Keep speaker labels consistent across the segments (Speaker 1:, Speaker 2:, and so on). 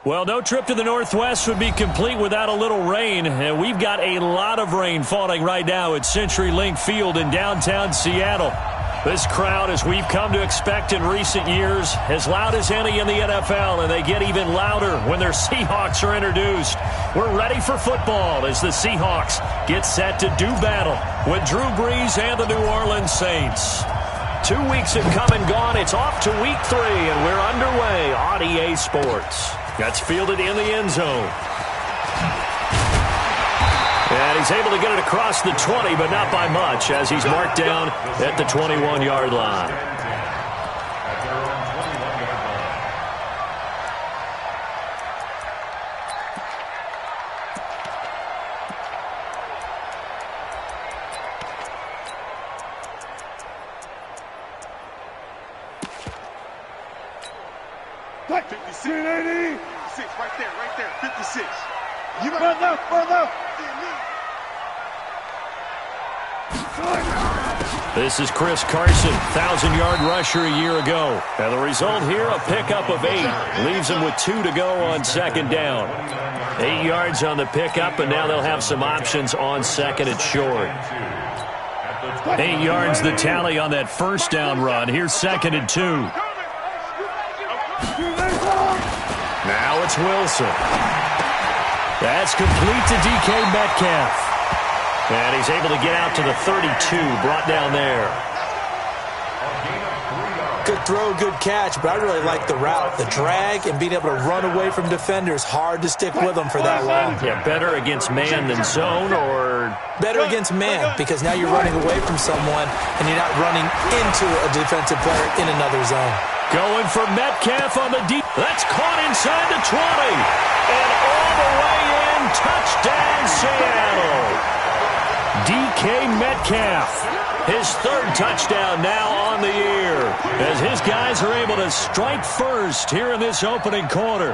Speaker 1: Well, no trip to the Northwest would be complete without a little rain, and we've got a lot of rain falling right now at CenturyLink Field in downtown Seattle. This crowd, as we've come to expect in recent years, as loud as any in the NFL, and they get even louder when their Seahawks are introduced. We're ready for football as the Seahawks get set to do battle with Drew Brees and the New Orleans Saints. 2 weeks have come and gone. It's off to week 3, and we're underway on EA Sports. That's fielded in the end zone. And he's able to get it across the 20, but not by much, as he's marked down at the 21-yard line.
Speaker 2: Right there, 56. You run left.
Speaker 1: This is Chris Carson, 1,000-yard rusher a year ago. And the result here, a pickup of 8. Leaves him with 2 to go on second down. 8 yards on the pickup, and now they'll have some options on second and short. 8 yards the tally on that first down run. Here's second and 2. Now it's Wilson. That's complete to DK Metcalf. And he's able to get out to the 32, brought down there.
Speaker 3: Good throw, good catch, but I really like the route. The drag and being able to run away from defenders, hard to stick with them for that long.
Speaker 1: Yeah, better against man than zone, or?
Speaker 3: Better against man, because now you're running away from someone and you're not running into a defensive player in another zone.
Speaker 1: Going for Metcalf on the deep. That's caught inside the 20. And all the way in, touchdown Seattle. DK Metcalf, his 3rd touchdown now on the year, as his guys are able to strike first here in this opening quarter.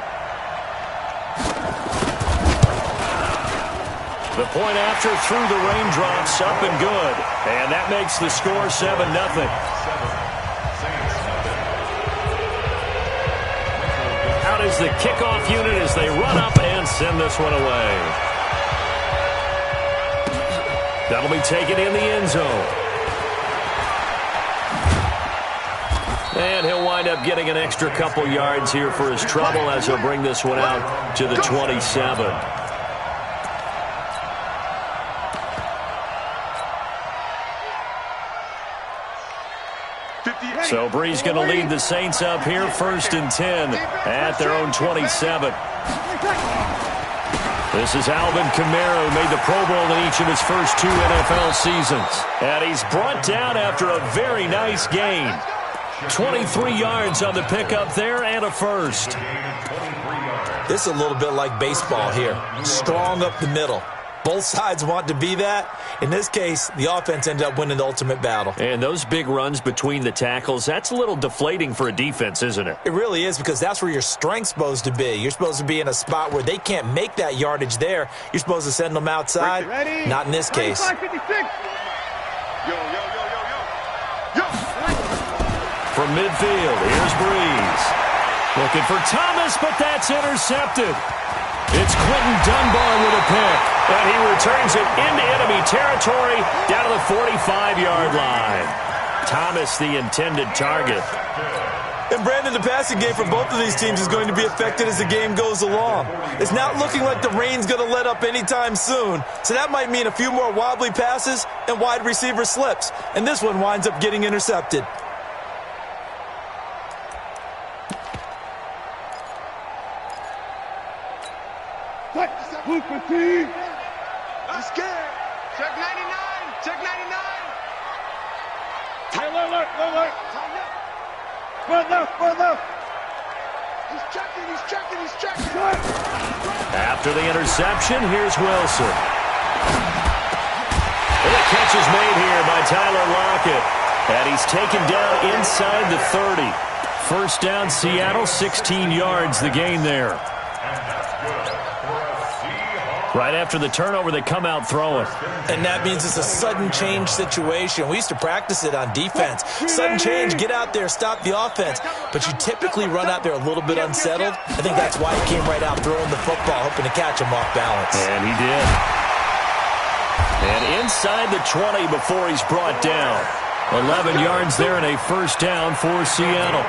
Speaker 1: The point after through the raindrops, up and good. And that makes the score 7-0. Out is the kickoff unit as they run up and send this one away. That'll be taken in the end zone. And he'll wind up getting an extra couple yards here for his trouble as he'll bring this one out to the 27. So Brees going to lead the Saints up here, 1st and 10 at their own 27. This is Alvin Kamara, who made the Pro Bowl in each of his first 2 NFL seasons. And he's brought down after a very nice gain. 23 yards on the pickup there and a first.
Speaker 3: This is a little bit like baseball here. Strong up the middle. Both sides want to be that. In this case, the offense ended up winning the ultimate battle.
Speaker 1: And those big runs between the tackles, that's a little deflating for a defense, isn't it?
Speaker 3: It really is, because that's where your strength's supposed to be. You're supposed to be in a spot where they can't make that yardage there. You're supposed to send them outside. Not in this case.
Speaker 2: Yo.
Speaker 1: From midfield, here's Brees. Looking for Thomas, but that's intercepted. It's Quentin Dunbar with a pick, and he returns it into enemy territory down to the 45-yard line. Thomas, the intended target.
Speaker 3: And Brandon, the passing game for both of these teams is going to be affected as the game goes along. It's not looking like the rain's going to let up anytime soon, so that might mean a few more wobbly passes and wide receiver slips, and this one winds up getting intercepted.
Speaker 2: He's scared. Check 99. Check 99. Alert. Run left. He's checking.
Speaker 1: After the interception, here's Wilson. And the catch is made here by Tyler Lockett. And he's taken down inside the 30. First down, Seattle, 16 yards the gain there. Right after the turnover, they come out throwing.
Speaker 3: And that means it's a sudden change situation. We used to practice it on defense. Sudden change, get out there, stop the offense. But you typically run out there a little bit unsettled. I think that's why he came right out throwing the football, hoping to catch him off balance.
Speaker 1: And he did. And inside the 20 before he's brought down. 11 yards there and a first down for Seattle.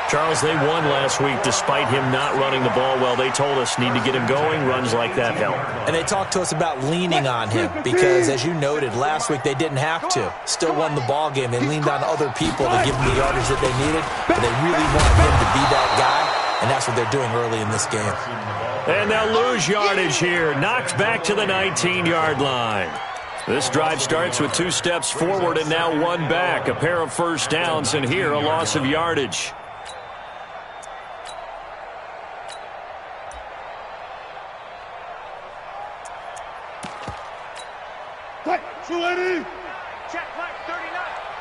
Speaker 1: Charles, they won last week despite him not running the ball well. They told us need to get him going. Runs like that help.
Speaker 3: And they talked to us about leaning on him because, as you noted, last week they didn't have to. Still won the ball game. They leaned on other people to give them the yardage that they needed, but they really wanted him to be that guy, and that's what they're doing early in this game.
Speaker 1: And they'll lose yardage here. Knocked back to the 19-yard line. This drive starts with 2 steps forward and now 1 back. A pair of first downs, and here a loss of yardage.
Speaker 2: Check flag 39.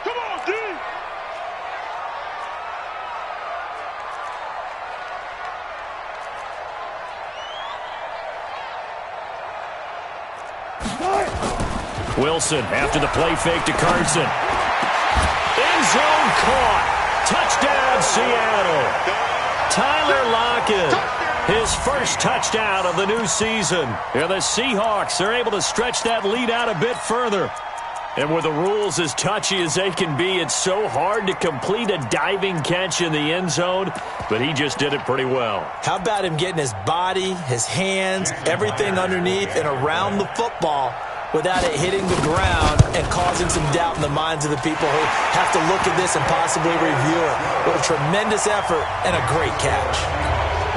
Speaker 2: Come on, D.
Speaker 1: Wilson after the play fake to Carson. End zone caught. Touchdown, Seattle. Tyler Lockett, his first touchdown of the new season. And the Seahawks are able to stretch that lead out a bit further. And with the rules as touchy as they can be, it's so hard to complete a diving catch in the end zone, but he just did it pretty well.
Speaker 3: How about him getting his body, his hands, everything underneath and around the football without it hitting the ground and causing some doubt in the minds of the people who have to look at this and possibly review it. What a tremendous effort and a great catch.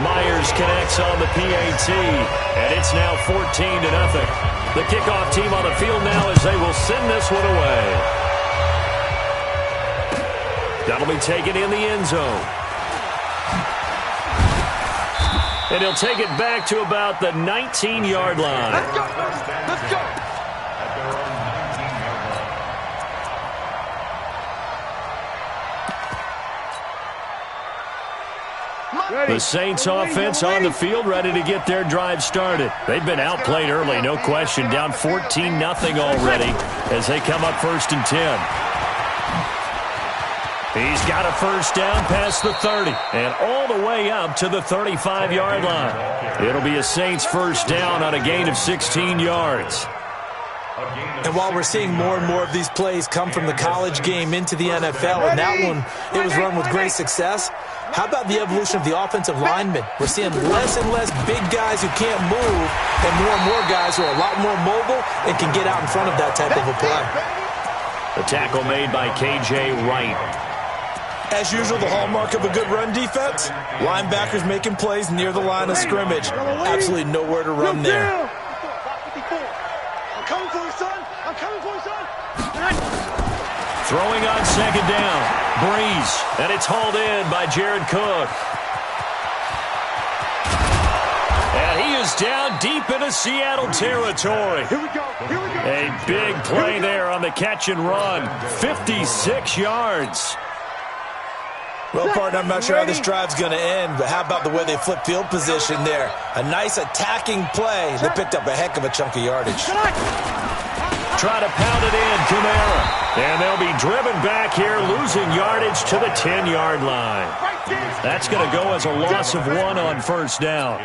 Speaker 1: Myers connects on the PAT, and it's now 14-0. The kickoff team on the field now as they will send this one away. That'll be taken in the end zone. And he'll take it back to about the 19-yard line.
Speaker 2: Let's go. Let's go.
Speaker 1: The Saints offense on the field, ready to get their drive started. They've been outplayed early, no question. Down 14-0 already as they come up 1st and 10. He's got a first down past the 30 and all the way up to the 35-yard line. It'll be a Saints first down on a gain of 16 yards.
Speaker 3: And while we're seeing more and more of these plays come from the college game into the NFL, and that one, it was run with great success, how about the evolution of the offensive linemen? We're seeing less and less big guys who can't move and more guys who are a lot more mobile and can get out in front of that type of a play.
Speaker 1: The tackle made by K.J. Wright.
Speaker 3: As usual, the hallmark of a good run defense, linebackers making plays near the line of scrimmage. Absolutely nowhere to run there.
Speaker 2: I'm coming for you, son. I'm coming for you, son.
Speaker 1: Throwing on second down. Breeze. And it's hauled in by Jared Cook. And he is down deep into Seattle territory.
Speaker 2: Here we go. Here we go.
Speaker 1: A big play there on the catch and run. 56 yards.
Speaker 3: Well, partner, I'm not sure how this drive's going to end, but how about the way they flip field position there? A nice attacking play. They picked up a heck of a chunk of yardage.
Speaker 1: Try to pound it in, Kamara. And they'll be driven back here, losing yardage to the 10-yard line. That's going to go as a loss of 1 on first down.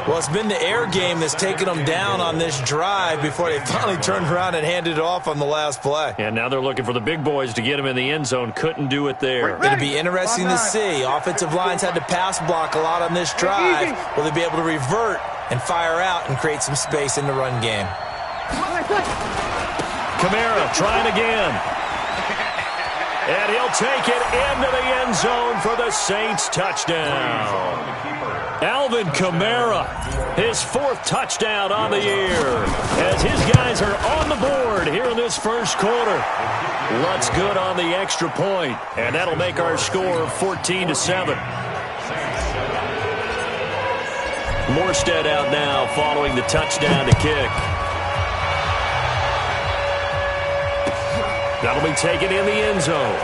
Speaker 3: Well, it's been the air game that's taken them down on this drive before they finally turned around and handed it off on the last play.
Speaker 1: And now they're looking for the big boys to get him in the end zone. Couldn't do it there.
Speaker 3: It'll be interesting to see. Offensive lines had to pass block a lot on this drive. Will they be able to revert and fire out and create some space in the run game?
Speaker 1: Kamara trying again. And he'll take it into the end zone for the Saints touchdown. Alvin Kamara, his 4th touchdown on the year, as his guys are on the board here in this first quarter. Lutz good on the extra point, and that'll make our score 14-7. Morstead out now following the touchdown to kick. That'll be taken in the end zone.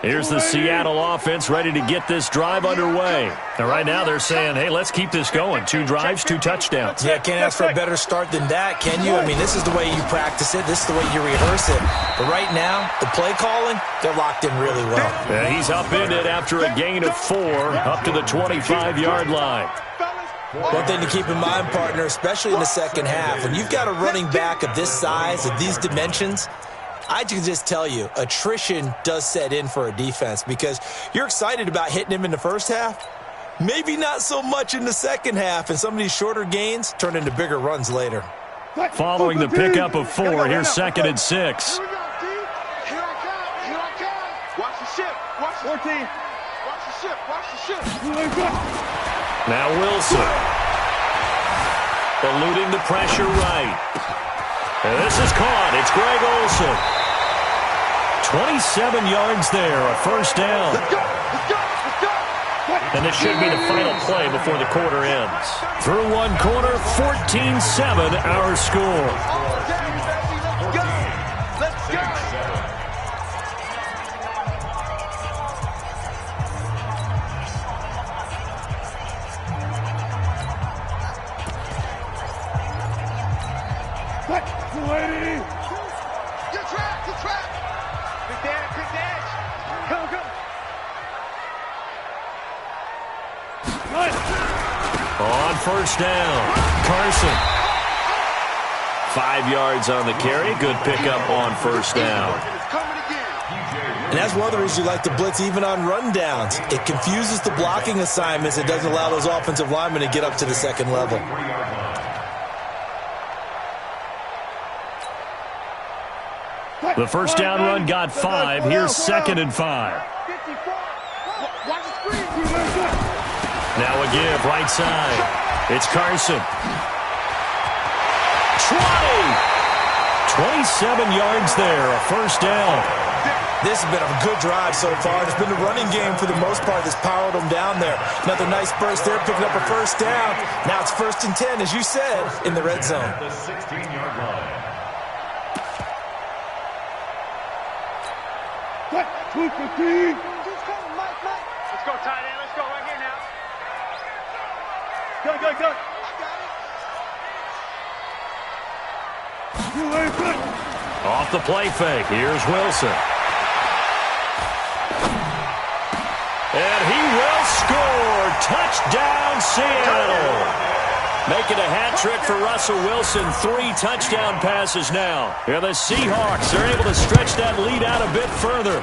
Speaker 1: Here's the Seattle offense ready to get this drive underway. And right now they're saying, hey, let's keep this going. 2 drives, 2 touchdowns.
Speaker 4: Yeah, can't ask for a better start than that, can you? I mean, this is the way you practice it. This is the way you rehearse it. But right now, the play calling, they're locked in really well.
Speaker 1: And he's upended after a gain of 4 up to the 25-yard line.
Speaker 4: One thing to keep in mind, partner, especially in the second half, when you've got a running back of this size, of these dimensions, I can just tell you, attrition does set in for a defense because you're excited about hitting him in the first half. Maybe not so much in the second half, and some of these shorter gains turn into bigger runs later.
Speaker 1: Following the pickup of 4, here's 2nd and 6.
Speaker 2: Here I come. Watch the ship. Watch the 14. Watch the ship. Watch the ship.
Speaker 1: Now Wilson. Eluding the pressure right. And this is caught. It's Greg Olsen. 27 yards there, a first down.
Speaker 2: Let's go. Let's go. Let's go.
Speaker 1: And this should be the final play before the quarter ends. Through 1 quarter, 14-7 our score.
Speaker 2: Let's go. Let's go. Lady. Good trap. Good trap. Big dash. Big dash. Come, come.
Speaker 1: On first down, Carson. 5 yards on the carry. Good pickup on first down.
Speaker 4: And that's one of the reasons you like to blitz even on rundowns. It confuses the blocking assignments. It doesn't allow those offensive linemen to get up to the second level.
Speaker 1: The first down run got 5. Here's 2nd and 5. Now a give, right side. It's Carson. 27 yards there, a first down.
Speaker 4: This has been a good drive so far. It's been the running game for the most part that's powered them down there. Another nice burst there, picking up a first down. Now it's 1st and 10, as you said, in the red zone.
Speaker 5: The 16-yard line.
Speaker 2: Let's go, tight end. Let's go right here now. Go, go, go. I got it.
Speaker 1: Off the play fake, here's Wilson. And he will score. Touchdown, Seattle. Making a hat trick for Russell Wilson. 3 touchdown passes now. And the Seahawks are able to stretch that lead out a bit further.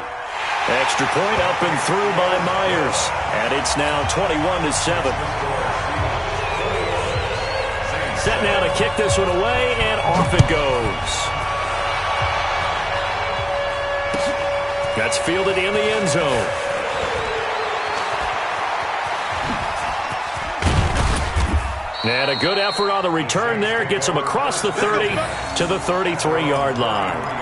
Speaker 1: Extra point up and through by Myers. And it's now 21-7. Set now to kick this one away, and off it goes. That's fielded in the end zone. And a good effort on the return there. Gets him across the 30 to the 33-yard line.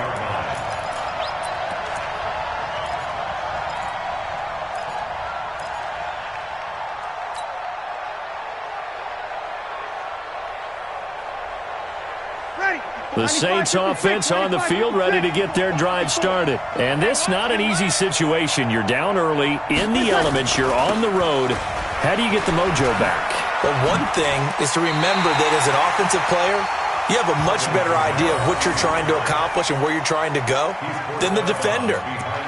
Speaker 1: The Saints offense on the field, ready to get their drive started. And this not an easy situation. You're down early, in the elements, you're on the road. How do you get the mojo back?
Speaker 4: Well, one thing is to remember that as an offensive player, you have a much better idea of what you're trying to accomplish and where you're trying to go than the defender.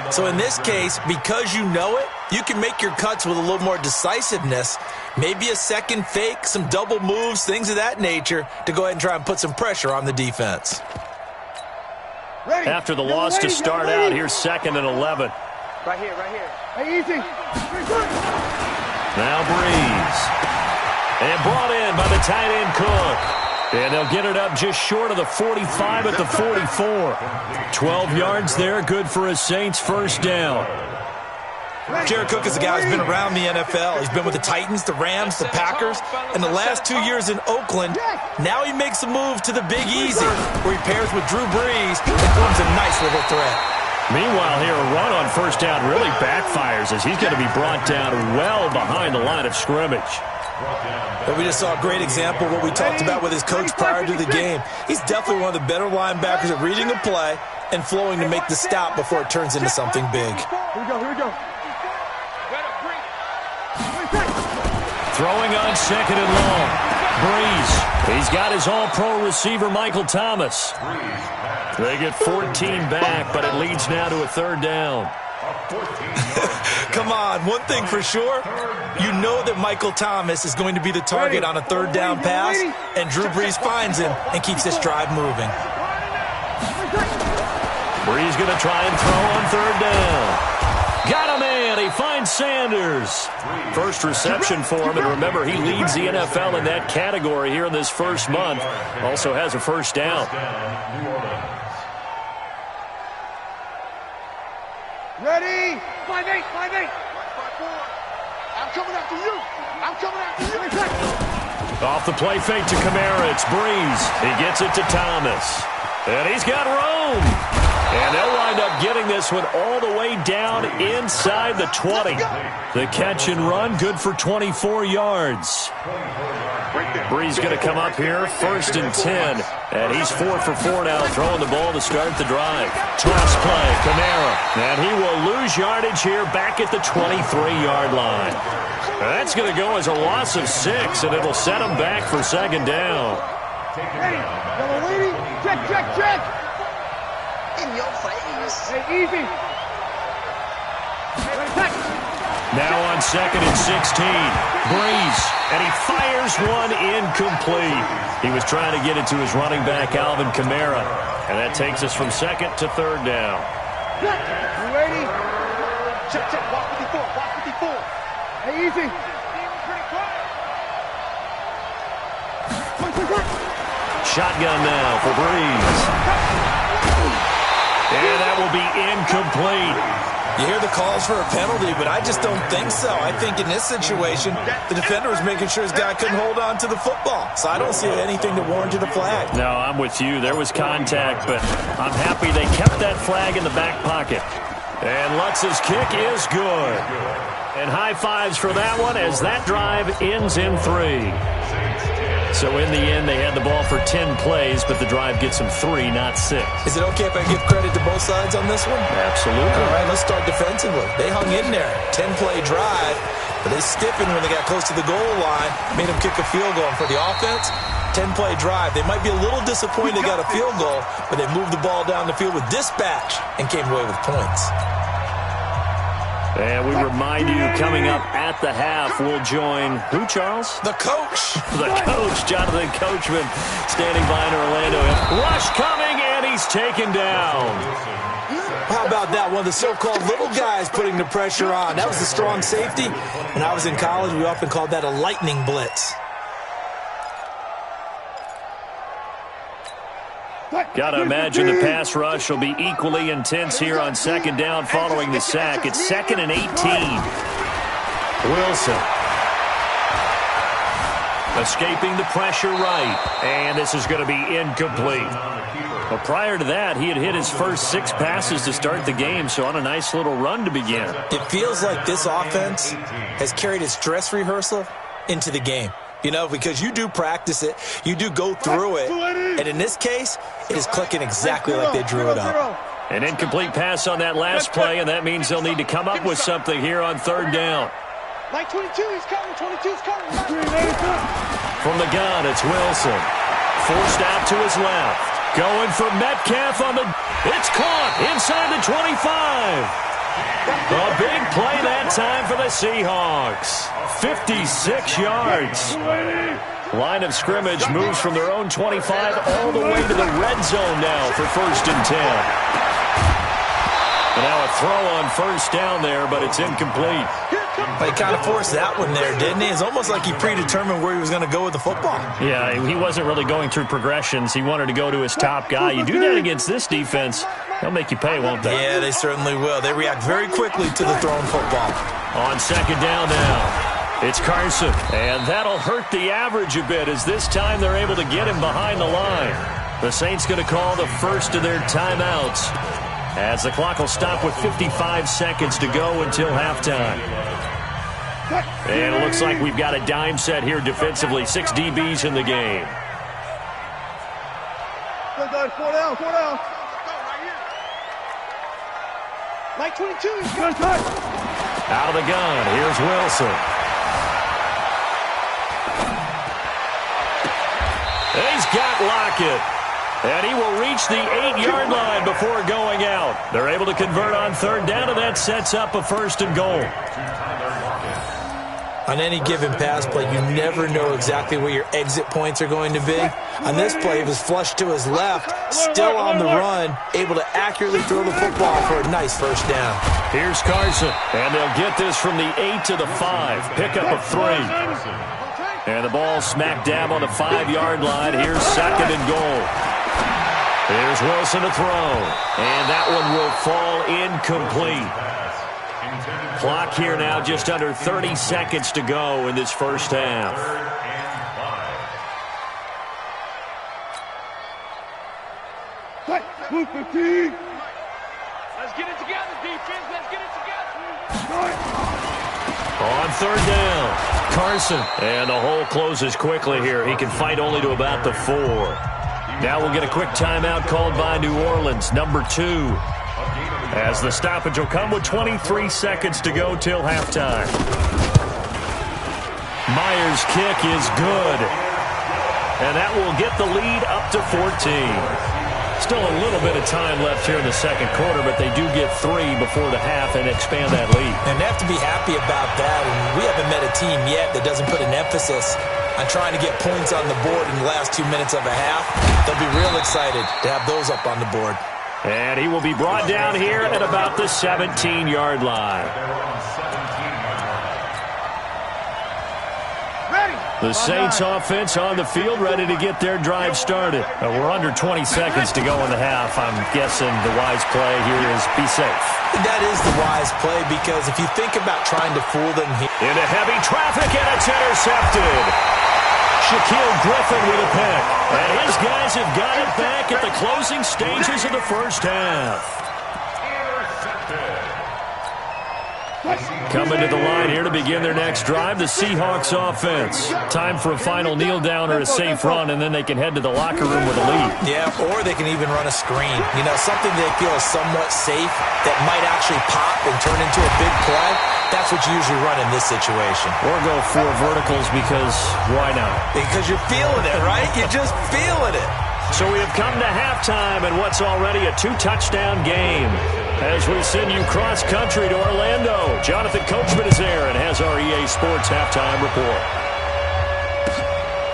Speaker 4: So in this case, because you know it, you can make your cuts with a little more decisiveness, maybe a second fake, some double moves, things of that nature, to go ahead and try and put some pressure on the defense.
Speaker 1: After the loss to start out, here's 2nd and 11.
Speaker 2: Right here, right here. Hey, easy.
Speaker 1: Now Breeze. And brought in by the tight end Cook. And they'll get it up just short of the 45 at the 44. 12 yards there, good for a Saints first down.
Speaker 4: Jared Cook is a guy who's been around the NFL. He's been with the Titans, the Rams, the Packers, and the last 2 years in Oakland. Now he makes a move to the Big Easy, where he pairs with Drew Brees and forms a nice little threat.
Speaker 1: Meanwhile here, a run on first down really backfires as he's going to be brought down well behind the line of scrimmage.
Speaker 4: But we just saw a great example of what we talked about with his coach prior to the game. He's definitely one of the better linebackers at reading a play and flowing to make the stop before it turns into something big.
Speaker 2: Here we go, here we go.
Speaker 1: Throwing on second and long. Breeze. He's got his all-pro receiver, Michael Thomas. They get 14 back, but it leads now to a third down.
Speaker 4: Come on, one thing for sure, you know that Michael Thomas is going to be the target on a third down pass, and Drew Brees finds him and keeps this drive moving.
Speaker 1: Brees going to try and throw on third down. Got a man. He finds Sanders. First reception for him, and remember, he leads the NFL in that category here in this first month. Also has a first down.
Speaker 2: Ready? 5-8, 5-8. I'm coming after you. I'm coming after you.
Speaker 1: Off the play fake to Kamara. It's Breeze. He gets it to Thomas. And he's got room. And they'll wind up getting this one all the way down inside the 20. The catch and run, good for 24 yards. Breeze going to come up here, 1st and 10. And he's 4 for 4 now, throwing the ball to start the drive. Toss play, Kamara. And he will lose yardage here back at the 23-yard line. That's going to go as a loss of 6, and it'll set him back for second down.
Speaker 2: Ready? Check, check, check. In your face. Hey, easy.
Speaker 1: Now on 2nd and 16. Breeze. And he fires one incomplete. He was trying to get it to his running back, Alvin Kamara. And that takes us from 2nd to 3rd down.
Speaker 2: You ready? Check, check. Walk 54. Walk 54. Hey, easy.
Speaker 1: Shotgun now for Breeze. And that will be incomplete.
Speaker 4: You hear the calls for a penalty, but I just don't think so. I think in this situation, the defender was making sure his guy couldn't hold on to the football. So I don't see anything that warranted a flag.
Speaker 1: No, I'm with you. There was contact, but I'm happy they kept that flag in the back pocket. And Lutz's kick is good. And high fives for that one as that drive ends in 3. So in the end, they had the ball for 10 plays, but the drive gets them 3, not 6.
Speaker 4: Is it okay if I give credit to both sides on this one?
Speaker 1: Absolutely.
Speaker 4: All right, let's start defensively. They hung in there. 10-play drive, but they stiffened when they got close to the goal line, made them kick a field goal. And for the offense, 10-play drive. They might be a little disappointed they got a field goal, but they moved the ball down the field with dispatch and came away with points.
Speaker 1: And we remind you, coming up at the half, we'll join who, Charles?
Speaker 4: The coach.
Speaker 1: The coach, Jonathan Coachman, standing by in Orlando. Rush coming, and he's taken down.
Speaker 4: How about that? One of the so-called little guys putting the pressure on. That was a strong safety. When I was in college, we often called that a lightning blitz.
Speaker 1: Got to imagine the pass rush will be equally intense here on 2nd down following the sack. It's 2nd and 18. Wilson. Escaping the pressure right. And this is going to be incomplete. Well, prior to that, he had hit his first 6 passes to start the game, so on a nice little run to begin.
Speaker 4: It feels like this offense has carried its dress rehearsal into the game. You know, because you do practice it, you do go through it, and in this case, it is clicking exactly like they drew it up.
Speaker 1: An incomplete pass on that last play, and that means they'll need to come up with something here on 3rd down.
Speaker 2: Like 22, he's coming, 22's coming.
Speaker 1: From the gun, it's Wilson. Forced out to his left. Going for Metcalf on the... It's caught inside the 25. A big play that time for the Seahawks. 56 yards. Line of scrimmage moves from their own 25 all the way to the red zone now for 1st and 10. And now a throw on 1st down there, but it's incomplete.
Speaker 4: He kind of forced that one there, didn't he? It's almost like he predetermined where he was going to go with the football.
Speaker 1: Yeah, he wasn't really going through progressions. He wanted to go to his top guy. You do that against this defense, they'll make you pay, won't they?
Speaker 4: Yeah, they certainly will. They react very quickly to the thrown football.
Speaker 1: On 2nd down now, it's Carson. And that'll hurt the average a bit as this time they're able to get him behind the line. The Saints going to call the first of their timeouts as the clock will stop with 55 seconds to go until halftime. And it looks like we've got a dime set here defensively. 6 DBs in the game.
Speaker 2: Go, 4 down, 4 down. Like 22, he's got touch.
Speaker 1: Out of the gun, here's Wilson. He's got Lockett. And he will reach the 8-yard line before going out. They're able to convert on third down, and that sets up a first and goal.
Speaker 4: On any given pass play, you never know exactly where your exit points are going to be. On this play, it was flushed to his left, still on the run, able to accurately throw the football for a nice first down.
Speaker 1: Here's Carson, and they'll get this from the 8 to the 5. Pickup of 3. And the ball smack dab on the 5-yard line. Here's second and goal. Here's Wilson to throw. And that one will fall incomplete. Clock here now just under 30 seconds to go in this first half.
Speaker 2: Let's get it together, defense. Let's get it together.
Speaker 1: On third down, Carson. And the hole closes quickly here. He can fight only to about the 4. Now we'll get a quick timeout called by New Orleans, number 2. As the stoppage will come with 23 seconds to go till halftime. Myers' kick is good. And that will get the lead up to 14. Still a little bit of time left here in the second quarter, but they do get 3 before the half and expand that lead.
Speaker 4: And they have to be happy about that. And we haven't met a team yet that doesn't put an emphasis on trying to get points on the board in the last 2 minutes of a half. They'll be real excited to have those up on the board.
Speaker 1: And he will be brought down here at about the 17-yard line. The Saints offense on the field, ready to get their drive started. We're under 20 seconds to go in the half. I'm guessing the wise play here is be safe.
Speaker 4: That is the wise play, because if you think about trying to fool them here.
Speaker 1: Into heavy traffic, and it's intercepted. Shaquille Griffin with a pick. And his guys have got it back at the closing stages of the first half. Coming to the line here to begin their next drive, the Seahawks offense. Time for a final kneel down or a safe run, and then they can head to the locker room with a lead.
Speaker 4: Yeah, or they can even run a screen. You know, something they feel is somewhat safe that might actually pop and turn into a big play. That's what you usually run in this situation.
Speaker 1: Or go 4 verticals, because why not?
Speaker 4: Because you're feeling it, right? You're just feeling it.
Speaker 1: So we have come to halftime in what's already a 2-touchdown game. As we send you cross-country to Orlando, Jonathan Coachman is there and has our EA Sports halftime report.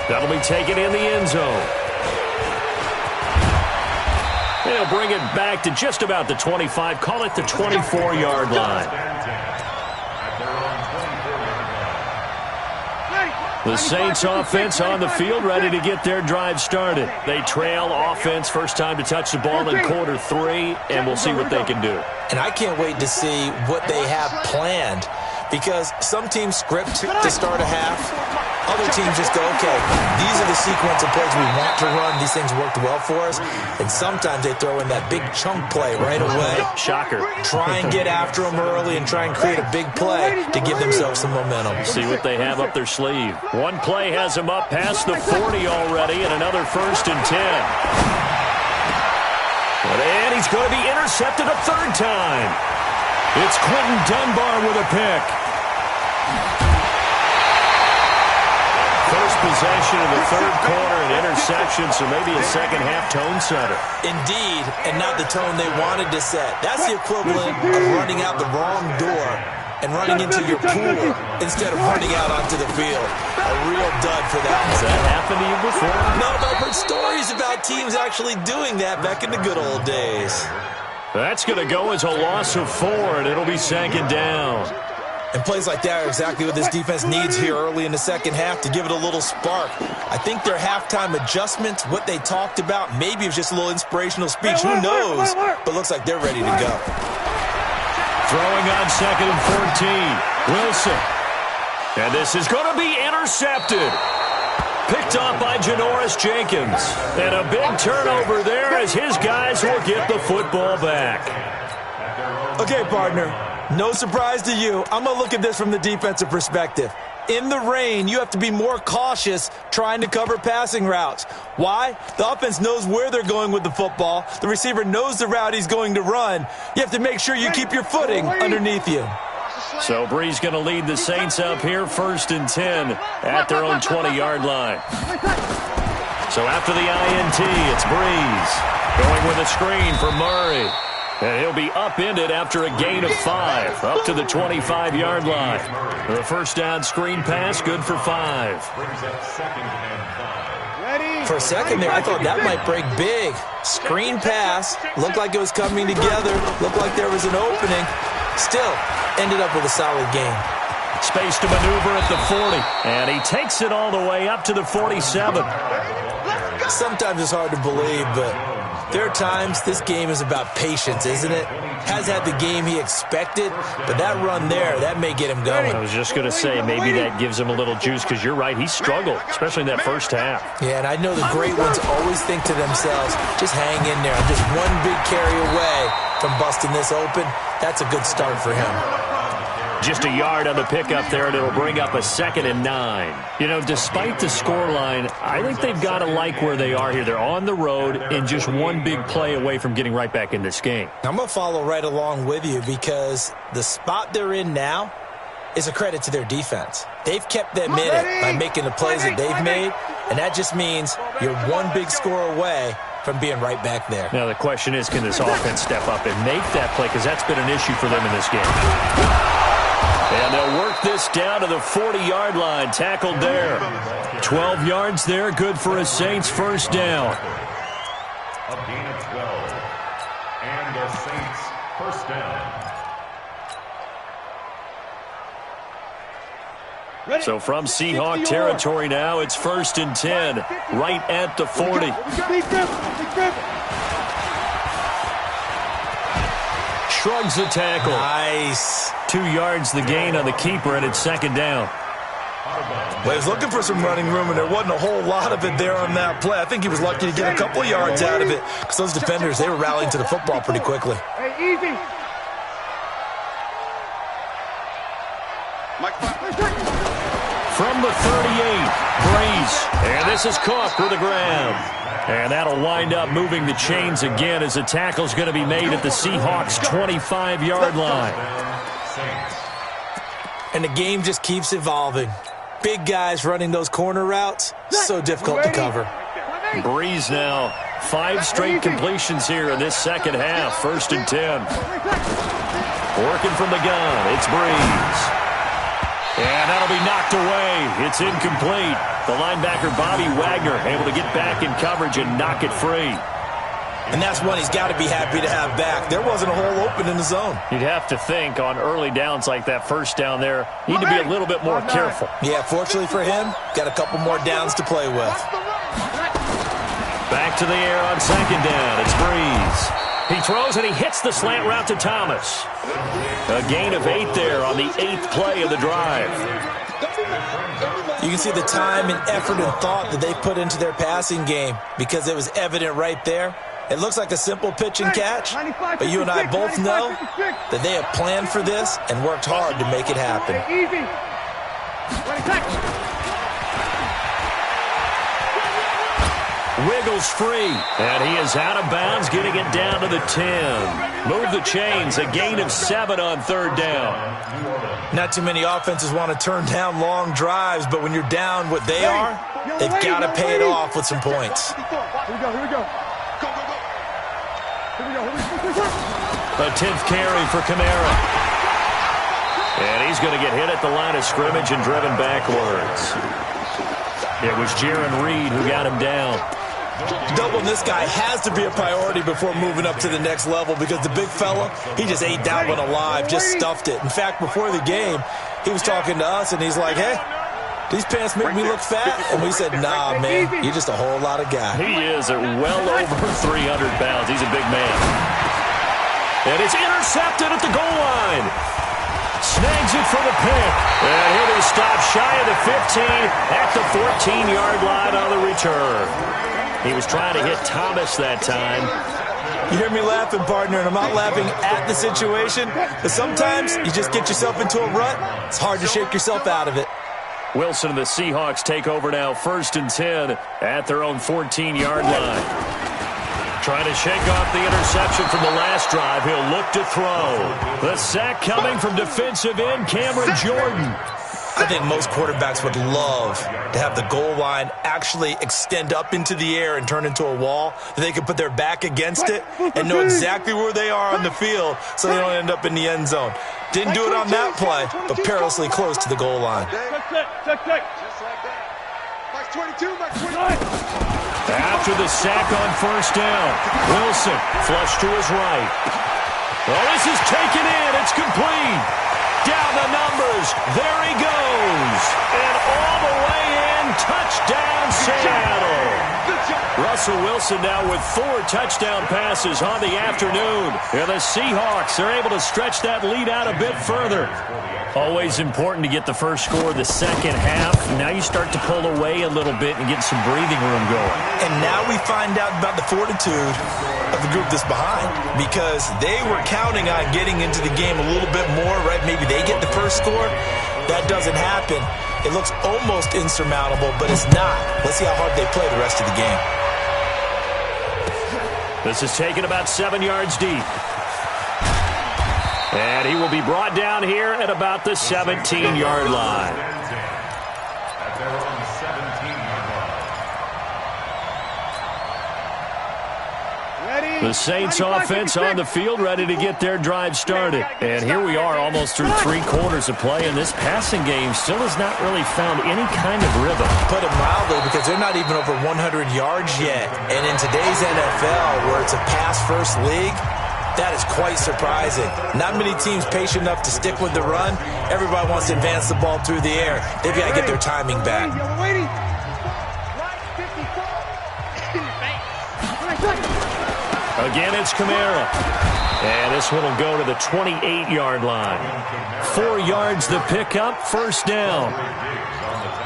Speaker 1: That'll be taken in the end zone. They'll bring it back to just about the 25, call it the 24-yard line. The Saints offense on the field, ready to get their drive started. They trail offense, first time to touch the ball in quarter 3, and we'll see what they can do.
Speaker 4: And I can't wait to see what they have planned, because some teams script to start a half. Other teams just go, okay, these are the sequence of plays we want to run. These things worked well for us. And sometimes they throw in that big chunk play right away.
Speaker 1: Shocker.
Speaker 4: Try and get after them early and try and create a big play to give themselves some momentum.
Speaker 1: See what they have up their sleeve. One play has them up past the 40 already, and another first and 10. And he's going to be intercepted a third time. It's Quentin Dunbar with a pick. First possession of the third quarter, an interception, so maybe a second-half tone setter.
Speaker 4: Indeed, and not the tone they wanted to set. That's the equivalent of running out the wrong door and running into your pool instead of running out onto the field. A real dud for that one.
Speaker 1: Has that happened to you before?
Speaker 4: No, but I've heard stories about teams actually doing that back in the good old days.
Speaker 1: That's going to go as a loss of 4, and it'll be second down.
Speaker 4: And plays like that are exactly what this defense needs here early in the second half to give it a little spark. I think their halftime adjustments, what they talked about, maybe it was just a little inspirational speech. Who knows? But looks like they're ready to go.
Speaker 1: Throwing on second and 14. Wilson. And this is going to be intercepted. Picked off by Janoris Jenkins. And a big turnover there as his guys will get the football back.
Speaker 3: Okay, partner. No surprise to you. I'm going to look at this from the defensive perspective. in the rain, you have to be more cautious trying to cover passing routes. Why? The offense knows where they're going with the football. The receiver knows the route he's going to run. You have to make sure you keep your footing underneath you.
Speaker 1: So Brees going to lead the Saints up here, 1st and 10 at their own 20-yard line. So after the INT, it's Brees going with a screen for Murray. And he'll be upended after a gain of 5, up to the 25-yard line. The first down screen pass, good for 5.
Speaker 3: For a second there, I thought that might break big. Screen pass, looked like it was coming together, looked like there was an opening. Still, ended up with a solid gain.
Speaker 1: Space to maneuver at the 40, and he takes it all the way up to the 47.
Speaker 3: Sometimes it's hard to believe, but there are times this game is about patience, isn't it? Has had the game he expected, but that run there, that may get him going.
Speaker 1: I was just going to say, maybe that gives him a little juice, because you're right, he struggled, especially in that first half.
Speaker 3: Yeah, and I know the great ones always think to themselves, just hang in there. I'm just one big carry away from busting this open. That's a good start for him.
Speaker 1: Just a yard on the pickup there, and it'll bring up a 2nd and 9. You know, despite the scoreline, I think they've got to like where they are here. They're on the road and just one big play away from getting right back in this game.
Speaker 3: I'm going to follow right along with you because the spot they're in now is a credit to their defense. They've kept them in it by making the plays that they've made, and that just means you're one big score away from being right back there.
Speaker 1: Now the question is, can this offense step up and make that play, because that's been an issue for them in this game. And they'll work this down to the 40-yard line, tackled there. 12 yards there, good for a Saints first down.
Speaker 5: A gain of 12. And the Saints first down.
Speaker 1: So from Seahawk territory now, it's 1st and 10, right at the 40. Shrugs the tackle.
Speaker 3: Nice.
Speaker 1: 2 yards the gain on the keeper, and it's 2nd down.
Speaker 3: Well, he was looking for some running room, and there wasn't a whole lot of it there on that play. I think he was lucky to get a couple of yards out of it because those defenders, they were rallying to the football pretty quickly.
Speaker 2: Hey, easy.
Speaker 1: From the 38, Brees. And this is caught for the ground. And that'll wind up moving the chains again as the tackle's going to be made at the Seahawks' 25-yard line.
Speaker 3: And the game just keeps evolving. Big guys running those corner routes, so difficult to cover.
Speaker 1: Brees now, 5 straight completions here in this second half, 1st and 10. Working from the gun, it's Brees. And that'll be knocked away. It's incomplete. The linebacker, Bobby Wagner, able to get back in coverage and knock it free.
Speaker 3: And that's one he's got to be happy to have back. There wasn't a hole open in the zone.
Speaker 1: You'd have to think on early downs like that first down there, need to be a little bit more careful.
Speaker 3: Yeah, fortunately for him, got a couple more downs to play with.
Speaker 1: Back to the air on 2nd down. It's Brees. He throws and he hits the slant route to Thomas. A gain of 8 there on the 8th play of the drive.
Speaker 3: You can see the time and effort and thought that they put into their passing game because it was evident right there. It looks like a simple pitch and catch, but you and I both know that they have planned for this and worked hard to make it happen.
Speaker 1: Wiggles free, and he is out of bounds, getting it down to the 10. Move the chains, a gain of 7 on 3rd down.
Speaker 3: Not too many offenses want to turn down long drives, but when you're down what they are, they've got to pay it off with some points.
Speaker 2: Here we go.
Speaker 1: A 10th carry for Kamara. And he's going to get hit at the line of scrimmage and driven backwards. It was Jaron Reed who got him down.
Speaker 3: Doubling this guy has to be a priority before moving up to the next level because the big fella, he just ate that one alive, just stuffed it. In fact, before the game, he was talking to us, and he's like, hey, these pants make me look fat? And we said, nah, man, you're just a whole lot of guy.
Speaker 1: He is at well over 300 pounds. He's a big man. And it's intercepted at the goal line. Snags it for the pick. And he'll be stopped shy of the 15 at the 14-yard line on the return. He was trying to hit Thomas that time.
Speaker 3: You hear me laughing, partner, and I'm not laughing at the situation, but sometimes you just get yourself into a rut. It's hard to shake yourself out of it.
Speaker 1: Wilson and the Seahawks take over now, 1st and 10 at their own 14-yard line. Trying to shake off the interception from the last drive. He'll look to throw. The sack coming from defensive end Cameron Jordan.
Speaker 4: I think most quarterbacks would love to have the goal line actually extend up into the air and turn into a wall, that they can put their back against it and know exactly where they are on the field so they don't end up in the end zone. Didn't do it on that play, but perilously close to the goal line.
Speaker 1: After the sack on 1st down, Wilson flush to his right. Well, this is taken in. It's complete. Down the numbers. There he goes. And all the way in. Touchdown, Seattle. Russell Wilson now with 4 touchdown passes on the afternoon. And the Seahawks are able to stretch that lead out a bit further. Always important to get the first score of the second half. Now you start to pull away a little bit and get some breathing room going.
Speaker 4: And now we find out about the fortitude of the group that's behind, because they were counting on getting into the game a little bit more, right? Maybe they get the first score. That doesn't happen. It looks almost insurmountable, but it's not. Let's see how hard they play the rest of the game.
Speaker 1: This is taken about 7 yards deep. And he will be brought down here at about the 17-yard line.
Speaker 5: At their own 17-yard line.
Speaker 1: The Saints offense on the field, ready to get their drive started. And here we are almost through 3 quarters of play, and this passing game still has not really found any kind of rhythm.
Speaker 4: Put it mildly, because they're not even over 100 yards yet. And in today's NFL, where it's a pass-first league, that is quite surprising. Not many teams patient enough to stick with the run. Everybody wants to advance the ball through the air. They've got to get their timing back.
Speaker 1: Again, it's Kamara. And this one will go to the 28-yard line. 4 yards the pickup, 1st down.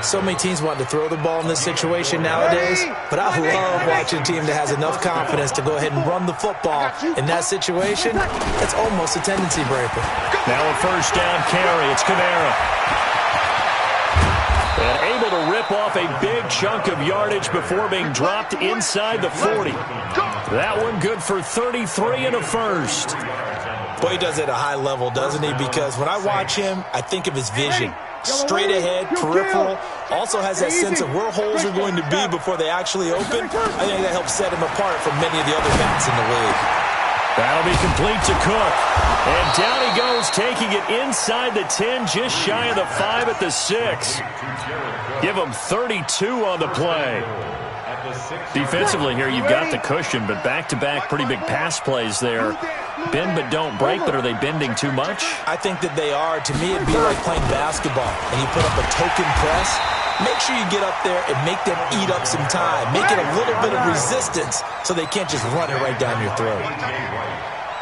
Speaker 4: So many teams want to throw the ball in this situation nowadays, but I love watching a team that has enough confidence to go ahead and run the football. In that situation, it's almost a tendency breaker.
Speaker 1: Now a 1st down carry. It's Kamara. And able to rip off a big chunk of yardage before being dropped inside the 40. That one good for 33 and a 1st.
Speaker 4: Boy, he does it at a high level, doesn't he? Because when I watch him, I think of his vision. Straight ahead, peripheral, also has that sense of where holes are going to be before they actually open. I think that helps set him apart from many of the other backs in the league.
Speaker 1: That'll be complete to Cook. And down he goes, taking it inside the 10, just shy of the 5 at the 6. Give him 32 on the play. Defensively here, you've got the cushion, but back-to-back pretty big pass plays there. Bend but don't break, but are they bending too much?
Speaker 4: I think that they are. To me, it'd be like playing basketball, and you put up a token press. Make sure you get up there and make them eat up some time. Make it a little bit of resistance so they can't just run it right down your throat.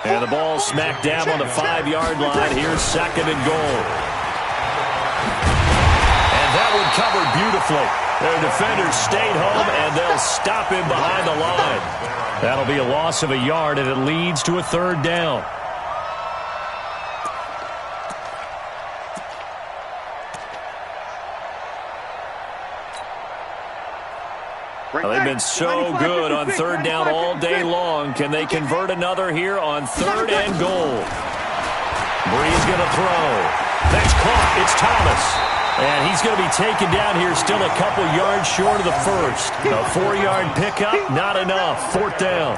Speaker 1: And the ball smack dab on the 5-yard line. Here's 2nd and goal. And that one covered beautifully. Their defenders stayed home, and they'll stop him behind the line. That'll be a loss of a yard, and it leads to a 3rd down. Well, they've been so good on 3rd down all day long. Can they convert another here on 3rd and goal? Bree's going to throw. That's caught. It's Thomas. And he's going to be taken down here, still a couple yards short of the 1st. A 4-yard pickup, not enough. 4th down.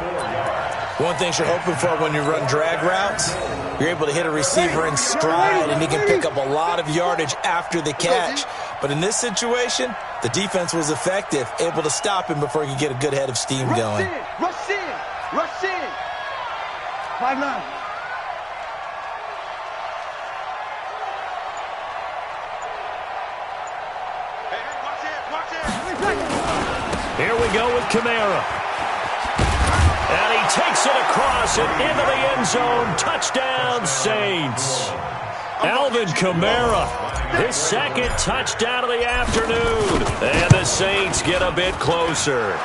Speaker 4: One thing you're hoping for when you run drag routes, you're able to hit a receiver in stride, and he can pick up a lot of yardage after the catch. But in this situation, the defense was effective, able to stop him before he could get a good head of steam going.
Speaker 2: Rush in! Rush in! 5-9.
Speaker 1: Here we go with Kamara. And he takes it across and into the end zone. Touchdown, Saints. Alvin Kamara, his 2nd touchdown of the afternoon. And the Saints get a bit closer.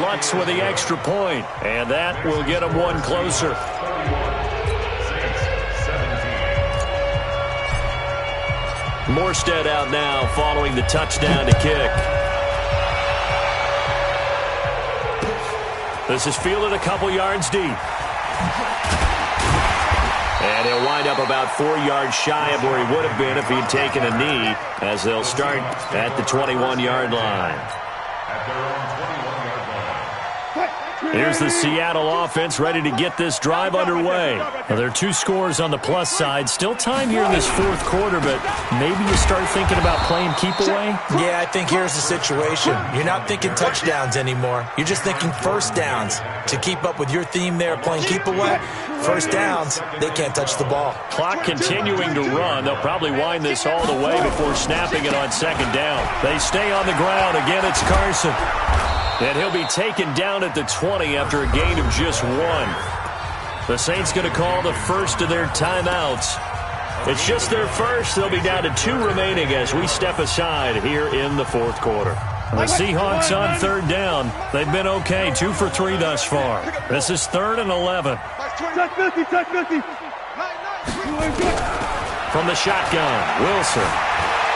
Speaker 1: Lutz with the extra point, and that will get them one closer. Morstead out now following the touchdown to kick. This is fielded a couple yards deep. And he'll wind up about 4 yards shy of where he would have been if he'd taken a knee, as they'll start at the 21-yard line.
Speaker 5: At their own 21-yard line.
Speaker 1: Here's the Seattle offense ready to get this drive underway. Now, there are 2 scores on the plus side. Still time here in this fourth quarter, but maybe you start thinking about playing keep away?
Speaker 4: Yeah, I think here's the situation. You're not thinking touchdowns anymore. You're just thinking first downs. To keep up with your theme there, playing keep away, first downs, they can't touch the ball.
Speaker 1: Clock continuing to run. They'll probably wind this all the way before snapping it on second down. They stay on the ground. Again, it's Carson. And he'll be taken down at the 20 after a gain of just 1. The Saints going to call the first of their timeouts. It's just their first. They'll be down to 2 remaining as we step aside here in the fourth quarter. The Seahawks on third down. They've been okay, 2 for 3 thus far. This is 3rd and 11. From the shotgun, Wilson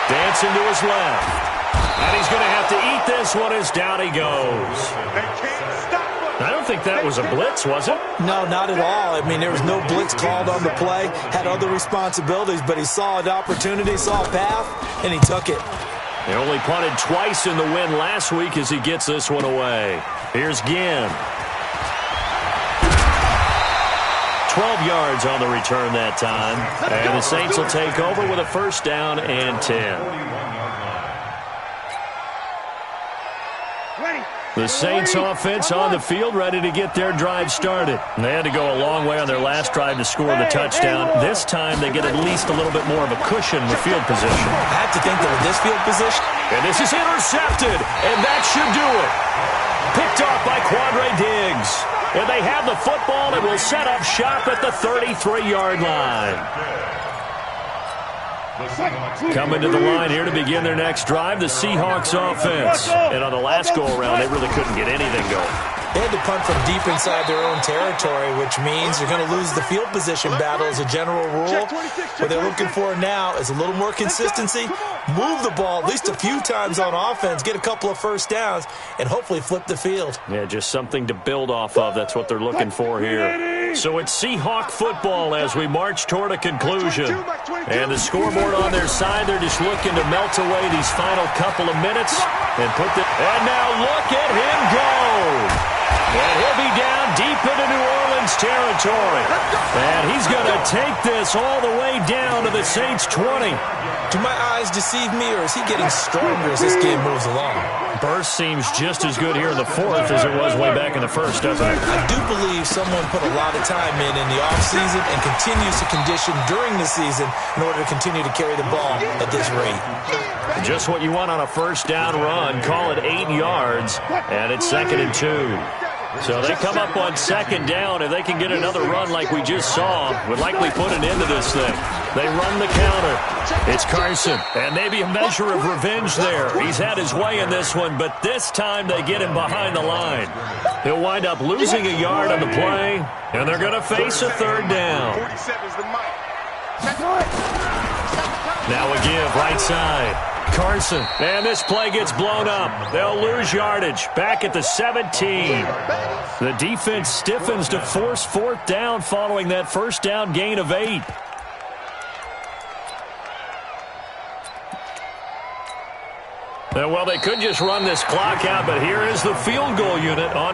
Speaker 1: dancing to his left. And he's going to have to eat this one as down he goes. I don't think that was a blitz, was it?
Speaker 4: No, not at all. I mean, there was no blitz called on the play. Had other responsibilities, but he saw an opportunity, saw a path, and he took it.
Speaker 1: They only punted twice in the win last week as he gets this one away. Here's Ginn. 12 yards on the return that time. And the Saints will take over with a first down and 10. The Saints offense on the field ready to get their drive started. And they had to go a long way on their last drive to score the touchdown. This time they get at least a little bit more of a cushion with field position.
Speaker 4: I have to think that with this field position.
Speaker 1: And this is intercepted, and that should do it. Picked off by Quandre Diggs. And they have the football and will set up shop at the 33-yard line. Coming to the line here to begin their next drive, the Seahawks offense. And on the last go-around, they really couldn't get anything going.
Speaker 4: They had to punt from deep inside their own territory, which means you're going to lose the field position battle as a general rule. What they're looking for now is a little more consistency, move the ball at least a few times on offense, get a couple of first downs, and hopefully flip the field.
Speaker 1: Yeah, just something to build off of. That's what they're looking for here. So it's Seahawk football as we march toward a conclusion. And the scoreboard on their side, they're just looking to melt away these final couple of minutes and put the... And now look at him go! And he'll be down deep into New Orleans territory. And he's going to take this all the way down to the Saints' 20.
Speaker 4: Do my eyes deceive me, or is he getting stronger as this game moves along?
Speaker 1: Burst seems just as good here in the fourth as it was way back in the first, doesn't it?
Speaker 4: I do believe someone put a lot of time in the offseason and continues to condition during the season in order to continue to carry the ball at this rate.
Speaker 1: Just what you want on a first down run. Call it 8 yards, and it's 2nd and 2. So they come up on second down. If they can get another run like we just saw, would likely put an end to this thing. They run the counter. It's Carson, and maybe a measure of revenge there. He's had his way in this one, but this time they get him behind the line. He'll wind up losing a yard on the play, and they're going to face a third down. Now a give right side. Carson, and this play gets blown up. They'll lose yardage back at the 17. The defense stiffens to force fourth down following that first down gain of 8. Well, they could just run this clock out, but here is the field goal unit on